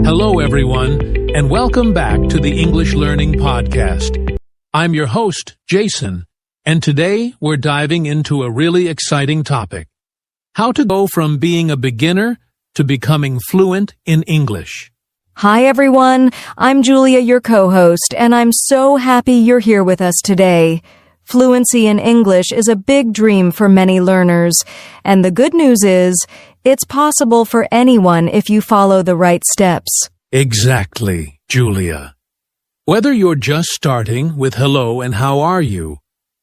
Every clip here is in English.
Hello, everyone, and welcome back to the English Learning Podcast. I'm your host, Jason, and today we're diving into a really exciting topic: how to go from being a beginner to becoming fluent in English. Hi, everyone. I'm Julia, your co-host, and I'm so happy you're here with us today. Fluency in English is a big dream for many learners, and the good news is it's possible for anyone if you follow the right steps. Exactly, Julia. Whether you're just starting with hello and how are you,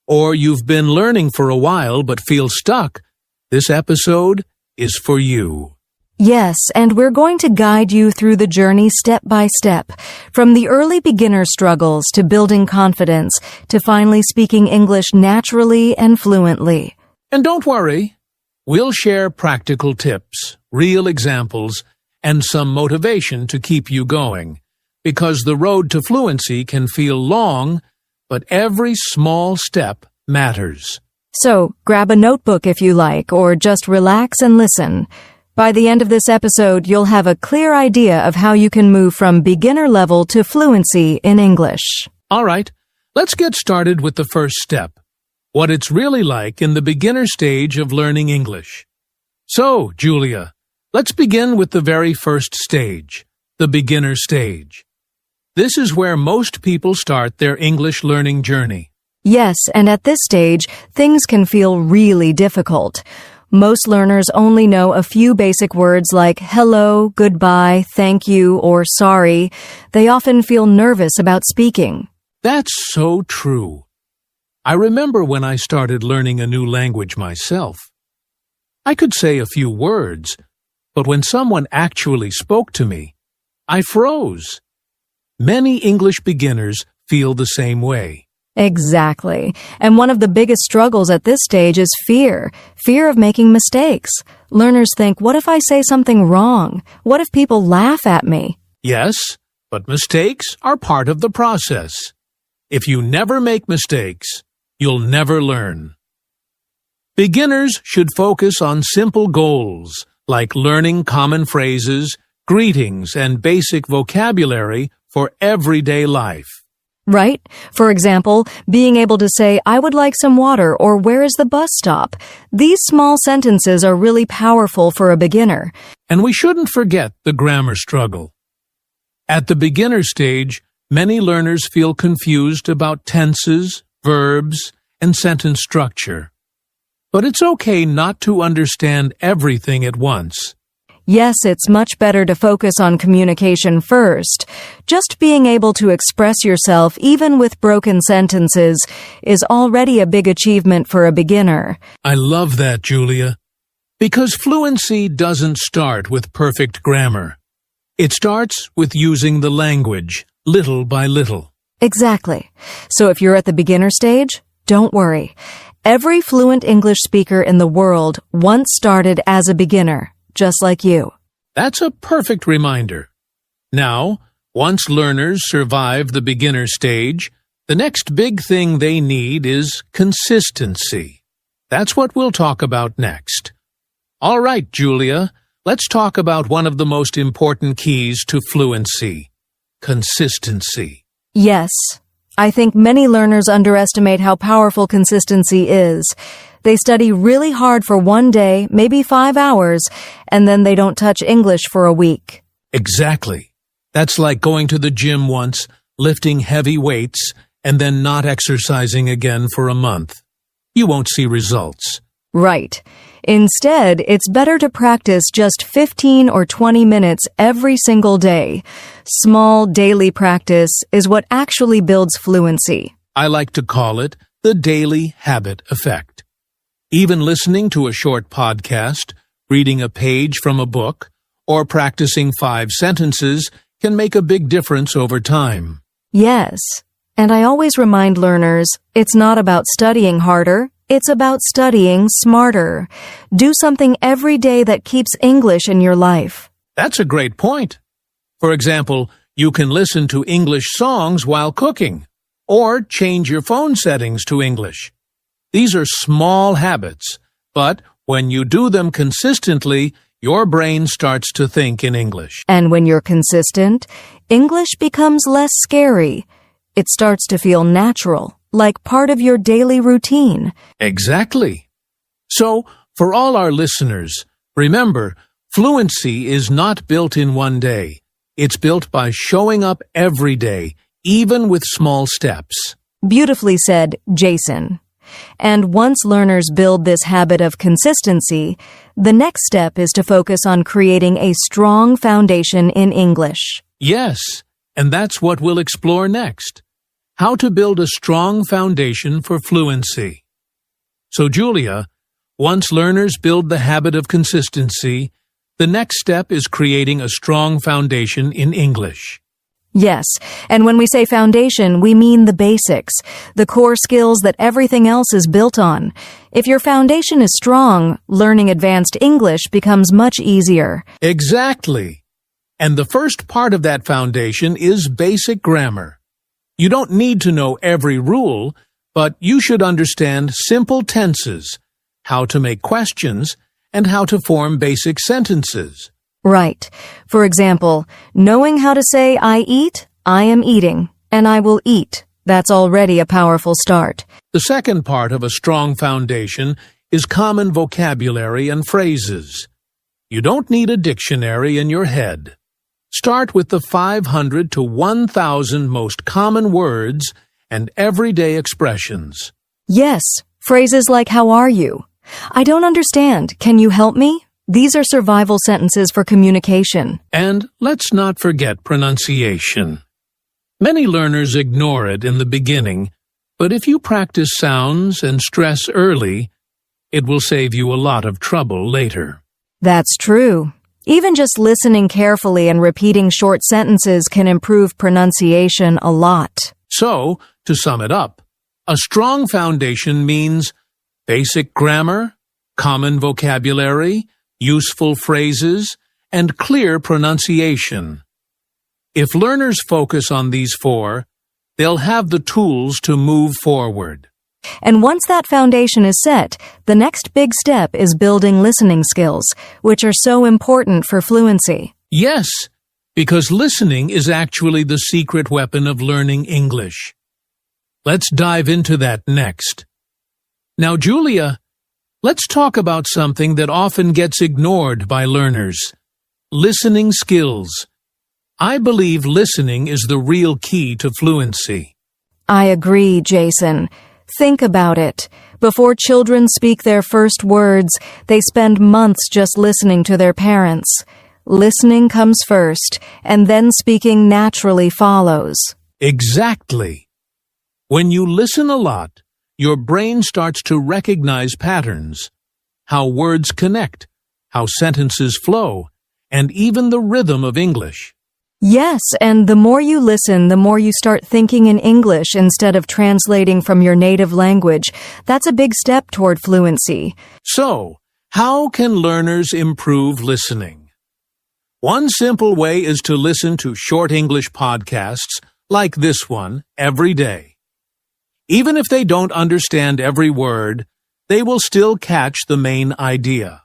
or you've been learning for a while but feel stuck, this episode is for you. Yes, and we're going to guide you through the journey step by step, from the early beginner struggles to building confidence to finally speaking English naturally and fluently. And don't worry, we'll share practical tips, real examples, and some motivation to keep you going, because the road to fluency can feel long, but every small step matters. So, grab a notebook if you like, or just relax and listen. By the end of this episode, you'll have a clear idea of how you can move from beginner level to fluency in English. All right, let's get started with the first step: what it's really like in the beginner stage of learning English. So, Julia, let's begin with the very first stage, the beginner stage. This is where most people start their English learning journey. Yes, and at this stage, things can feel really difficult. Most learners only know a few basic words like hello, goodbye, thank you, or sorry. They often feel nervous about speaking. That's so true. I remember when I started learning a new language myself. I could say a few words, but when someone actually spoke to me, I froze. Many English beginners feel the same way. Exactly. And one of the biggest struggles at this stage is fear. Fear of making mistakes. Learners think, what if I say something wrong? What if people laugh at me? Yes, but mistakes are part of the process. If you never make mistakes, you'll never learn. Beginners should focus on simple goals, like learning common phrases, greetings, and basic vocabulary for everyday life. Right? For example, being able to say, I would like some water, or where is the bus stop? These small sentences are really powerful for a beginner. And we shouldn't forget the grammar struggle. At the beginner stage, many learners feel confused about tenses, verbs, and sentence structure. But it's okay not to understand everything at once. Yes, it's much better to focus on communication first. Just being able to express yourself, even with broken sentences, is already a big achievement for a beginner. I love that, Julia. Because fluency doesn't start with perfect grammar. It starts with using the language, little by little. Exactly. So if you're at the beginner stage, don't worry. Every fluent English speaker in the world once started as a beginner. Just like you. That's a perfect reminder. Now, once learners survive the beginner stage, the next big thing they need is consistency. That's what we'll talk about next. All right, Julia, let's talk about one of the most important keys to fluency: consistency. Yes. I think many learners underestimate how powerful consistency is. They study really hard for one day, maybe 5 hours, and then they don't touch English for a week. Exactly. That's like going to the gym once, lifting heavy weights, and then not exercising again for a month. You won't see results. Right. Instead, it's better to practice just 15 or 20 minutes every single day. Small daily practice is what actually builds fluency. I like to call it the daily habit effect. Even listening to a short podcast, reading a page from a book, or practicing 5 sentences can make a big difference over time. Yes. And I always remind learners, it's not about studying harder. It's about studying smarter. Do something every day that keeps English in your life. That's a great point. For example, you can listen to English songs while cooking, or change your phone settings to English. These are small habits, but when you do them consistently, your brain starts to think in English. And when you're consistent, English becomes less scary. It starts to feel natural, like part of your daily routine. Exactly. So, for all our listeners, remember, fluency is not built in one day. It's built by showing up every day, even with small steps. Beautifully said, Jason. And once learners build this habit of consistency, the next step is to focus on creating a strong foundation in English. Yes, and that's what we'll explore next. How to build a strong foundation for fluency. So, Julia, once learners build the habit of consistency, the next step is creating a strong foundation in English. Yes, and when we say foundation, we mean the basics, the core skills that everything else is built on. If your foundation is strong, learning advanced English becomes much easier. Exactly. And the first part of that foundation is basic grammar. You don't need to know every rule, but you should understand simple tenses, how to make questions, and how to form basic sentences. Right. For example, knowing how to say I eat, I am eating, and I will eat. That's already a powerful start. The second part of a strong foundation is common vocabulary and phrases. You don't need a dictionary in your head. Start with the 500 to 1,000 most common words and everyday expressions. Yes, phrases like how are you? I don't understand. Can you help me? These are survival sentences for communication. And let's not forget pronunciation. Many learners ignore it in the beginning, but if you practice sounds and stress early, it will save you a lot of trouble later. That's true. Even just listening carefully and repeating short sentences can improve pronunciation a lot. So, to sum it up, a strong foundation means basic grammar, common vocabulary, useful phrases, and clear pronunciation. If learners focus on these four, they'll have the tools to move forward. And once that foundation is set, the next big step is building listening skills, which are so important for fluency. Yes, because listening is actually the secret weapon of learning English. Let's dive into that next. Now, Julia, let's talk about something that often gets ignored by learners. Listening skills. I believe listening is the real key to fluency. I agree, Jason. Think about it. Before children speak their first words, they spend months just listening to their parents. Listening comes first, and then speaking naturally follows. Exactly. When you listen a lot, your brain starts to recognize patterns, how words connect, how sentences flow, and even the rhythm of English. Yes, and the more you listen, the more you start thinking in English instead of translating from your native language. That's a big step toward fluency. So, how can learners improve listening? One simple way is to listen to short English podcasts like this one every day. Even if they don't understand every word, they will still catch the main idea.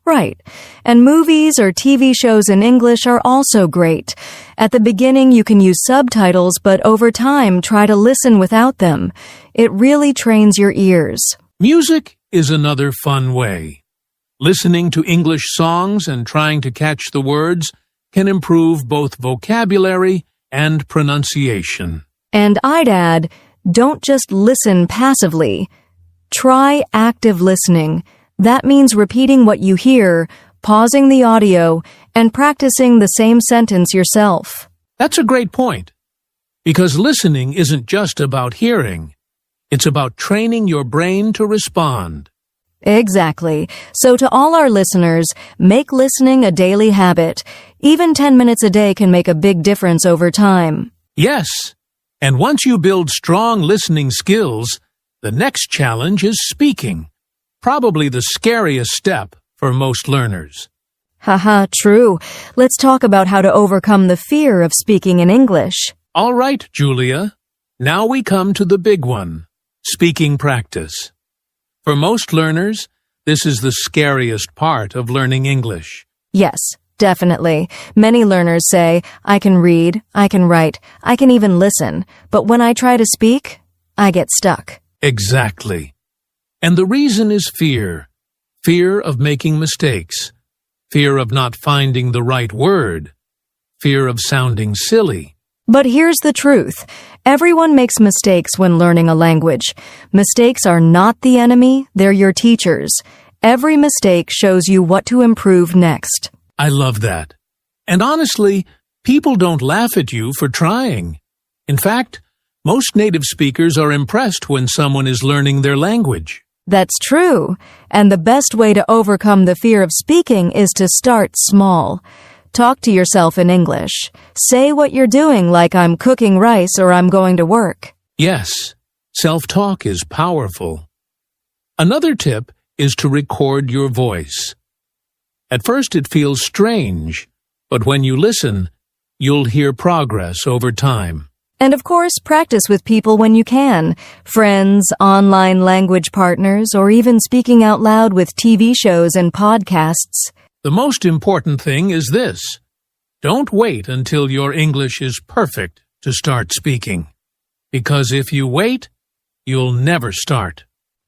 Right. And movies or TV shows in English are also great. At the beginning, you can use subtitles, but over time, try to listen without them. It really trains your ears. Music is another fun way. Listening to English songs and trying to catch the words can improve both vocabulary and pronunciation. And I'd add, don't just listen passively. Try active listening. That means repeating what you hear, pausing the audio, and practicing the same sentence yourself. That's a great point. Because listening isn't just about hearing. It's about training your brain to respond. Exactly. So to all our listeners, make listening a daily habit. Even 10 minutes a day can make a big difference over time. Yes. And once you build strong listening skills, the next challenge is speaking. Probably the scariest step for most learners. Haha, true. Let's talk about how to overcome the fear of speaking in English. All right, Julia. Now we come to the big one, speaking practice. For most learners, this is the scariest part of learning English. Yes, definitely. Many learners say, I can read, I can write, I can even listen, but when I try to speak, I get stuck. Exactly. And the reason is fear. Fear of making mistakes. Fear of not finding the right word. Fear of sounding silly. But here's the truth. Everyone makes mistakes when learning a language. Mistakes are not the enemy, they're your teachers. Every mistake shows you what to improve next. I love that. And honestly, people don't laugh at you for trying. In fact, most native speakers are impressed when someone is learning their language. That's true. And the best way to overcome the fear of speaking is to start small. Talk to yourself in English. Say what you're doing like I'm cooking rice or I'm going to work. Yes, self-talk is powerful. Another tip is to record your voice. At first it feels strange, but when you listen, you'll hear progress over time. And of course, practice with people when you can. Friends, online language partners, or even speaking out loud with TV shows and podcasts. The most important thing is this. Don't wait until your English is perfect to start speaking. Because if you wait, you'll never start.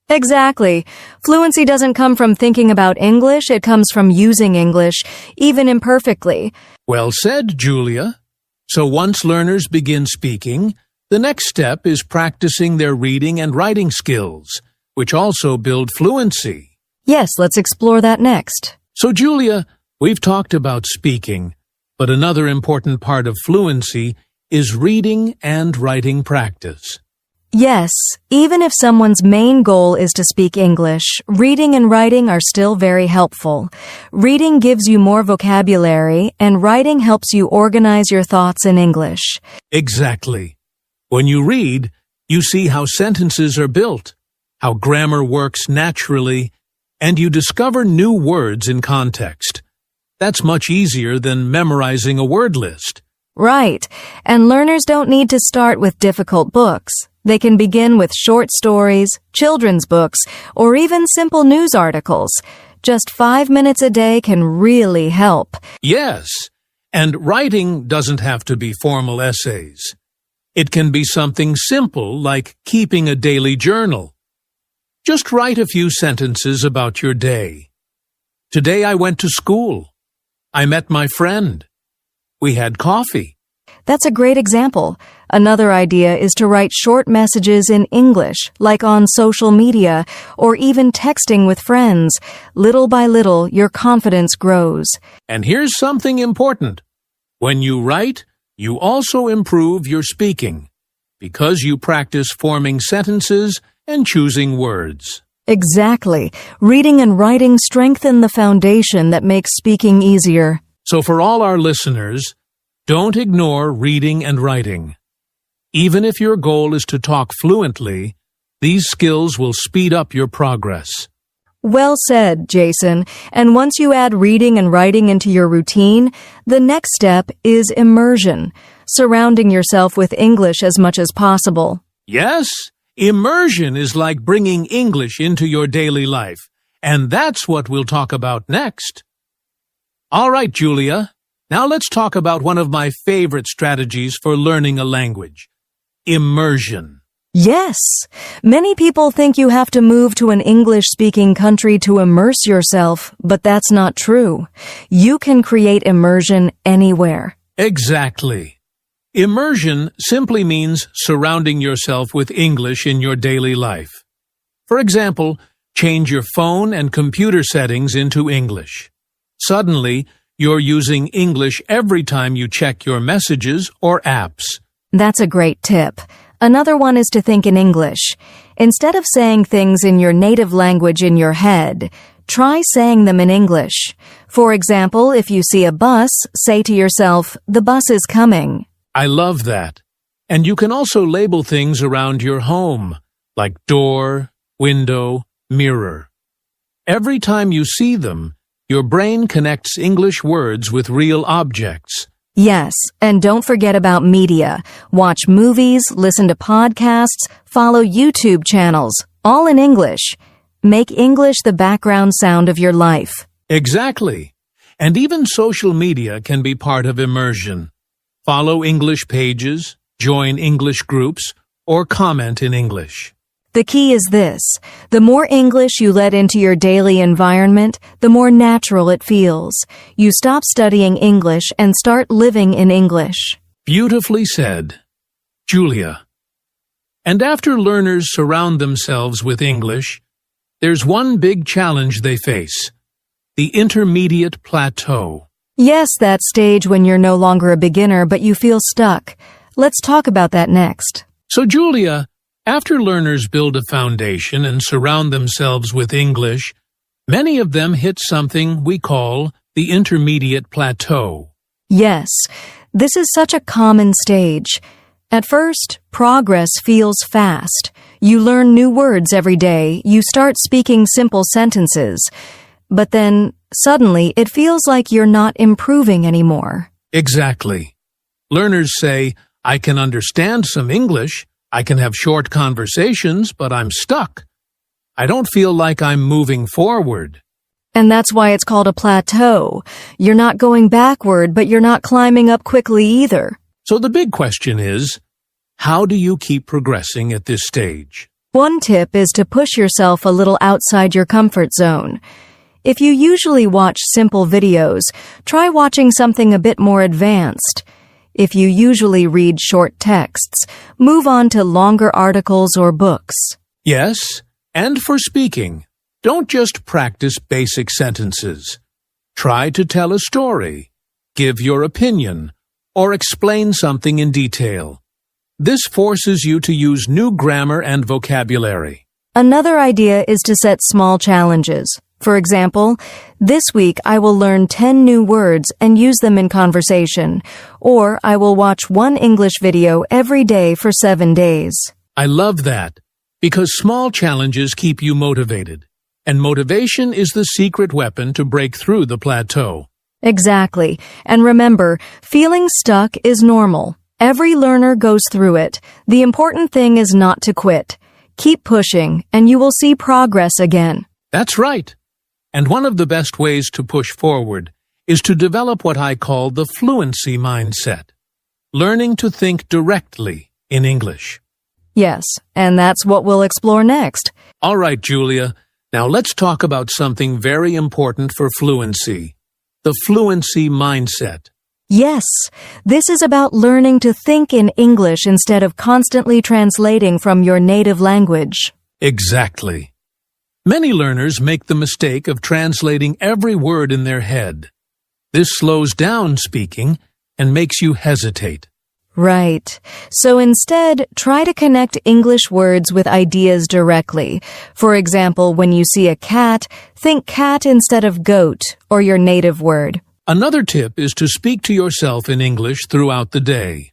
Exactly. Fluency doesn't come from thinking about English, it comes from using English, even imperfectly. Well said, Julia. So once learners begin speaking, the next step is practicing their reading and writing skills, which also build fluency. Yes, let's explore that next. So, Julia, we've talked about speaking, but another important part of fluency is reading and writing practice. Yes, even if someone's main goal is to speak English, reading and writing are still very helpful. Reading gives you more vocabulary, and writing helps you organize your thoughts in English. Exactly. When you read, you see how sentences are built, how grammar works naturally, and you discover new words in context. That's much easier than memorizing a word list. Right, and learners don't need to start with difficult books. They can begin with short stories, children's books, or even simple news articles. Just 5 minutes a day can really help. Yes, and writing doesn't have to be formal essays. It can be something simple like keeping a daily journal. Just write a few sentences about your day. Today I went to school. I met my friend. We had coffee. That's a great example. Another idea is to write short messages in English, like on social media, or even texting with friends. Little by little, your confidence grows. And here's something important. When you write, you also improve your speaking, because you practice forming sentences and choosing words. Exactly. Reading and writing strengthen the foundation that makes speaking easier. So for all our listeners, don't ignore reading and writing. Even if your goal is to talk fluently, these skills will speed up your progress. Well said, Jason. And once you add reading and writing into your routine, the next step is immersion, surrounding yourself with English as much as possible. Yes, immersion is like bringing English into your daily life, and that's what we'll talk about next. All right, Julia. Now let's talk about one of my favorite strategies for learning a language. Immersion. Yes. Many people think you have to move to an English-speaking country to immerse yourself, but that's not true. You can create immersion anywhere. Exactly. Immersion simply means surrounding yourself with English in your daily life. For example, change your phone and computer settings into English. Suddenly, you're using English every time you check your messages or apps. That's a great tip. Another one is to think in English. Instead of saying things in your native language in your head, try saying them in English. For example, if you see a bus, say to yourself, "The bus is coming." I love that. And you can also label things around your home, like door, window, mirror. Every time you see them, your brain connects English words with real objects. Yes, and don't forget about media. Watch movies, listen to podcasts, follow YouTube channels, all in English. Make English the background sound of your life. Exactly. And even social media can be part of immersion. Follow English pages, join English groups, or comment in English. The key is this: the more English you let into your daily environment, the more natural it feels. You stop studying English and start living in English. Beautifully said, Julia. And after learners surround themselves with English, there's one big challenge they face: the intermediate plateau. Yes, that stage when you're no longer a beginner but you feel stuck. Let's talk about that next. So, Julia, after learners build a foundation and surround themselves with English, many of them hit something we call the intermediate plateau. Yes, this is such a common stage. At first, progress feels fast. You learn new words every day. You start speaking simple sentences. But then, suddenly, it feels like you're not improving anymore. Exactly. Learners say, I can understand some English, I can have short conversations, but I'm stuck. I don't feel like I'm moving forward. And that's why it's called a plateau. You're not going backward, but you're not climbing up quickly either. So the big question is, how do you keep progressing at this stage? One tip is to push yourself a little outside your comfort zone. If you usually watch simple videos, try watching something a bit more advanced. If you usually read short texts, move on to longer articles or books. Yes, and for speaking, don't just practice basic sentences. Try to tell a story, give your opinion, or explain something in detail. This forces you to use new grammar and vocabulary. Another idea is to set small challenges. For example, this week I will learn 10 new words and use them in conversation, or I will watch one English video every day for 7 days. I love that, because small challenges keep you motivated, and motivation is the secret weapon to break through the plateau. Exactly. And remember, feeling stuck is normal. Every learner goes through it. The important thing is not to quit. Keep pushing, and you will see progress again. That's right. And one of the best ways to push forward is to develop what I call the fluency mindset, learning to think directly in English. Yes, and that's what we'll explore next. All right, Julia, now let's talk about something very important for fluency, the fluency mindset. Yes, this is about learning to think in English instead of constantly translating from your native language. Exactly. Many learners make the mistake of translating every word in their head. This slows down speaking and makes you hesitate. Right. So instead, try to connect English words with ideas directly. For example, when you see a cat, think cat instead of goat or your native word. Another tip is to speak to yourself in English throughout the day.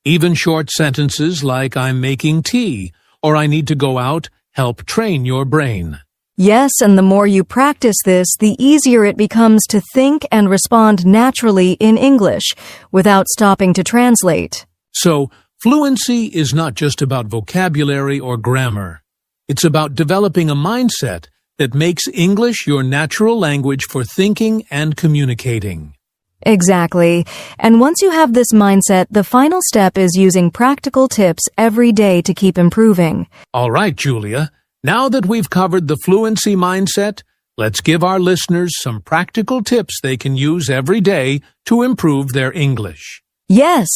Even short sentences like I'm making tea or I need to go out help train your brain. Yes, and the more you practice this, the easier it becomes to think and respond naturally in English without stopping to translate. So, fluency is not just about vocabulary or grammar. It's about developing a mindset that makes English your natural language for thinking and communicating. Exactly. And once you have this mindset, the final step is using practical tips every day to keep improving. All right, Julia. Now that we've covered the fluency mindset, let's give our listeners some practical tips they can use every day to improve their English. Yes.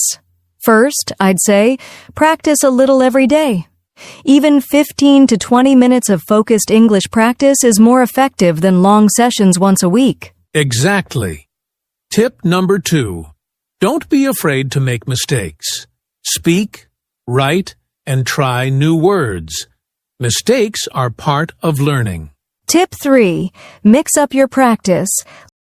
First, I'd say, practice a little every day. Even 15 to 20 minutes of focused English practice is more effective than long sessions once a week. Exactly. Tip number 2. Don't be afraid to make mistakes. Speak, write, and try new words. Mistakes are part of learning. Tip 3. Mix up your practice.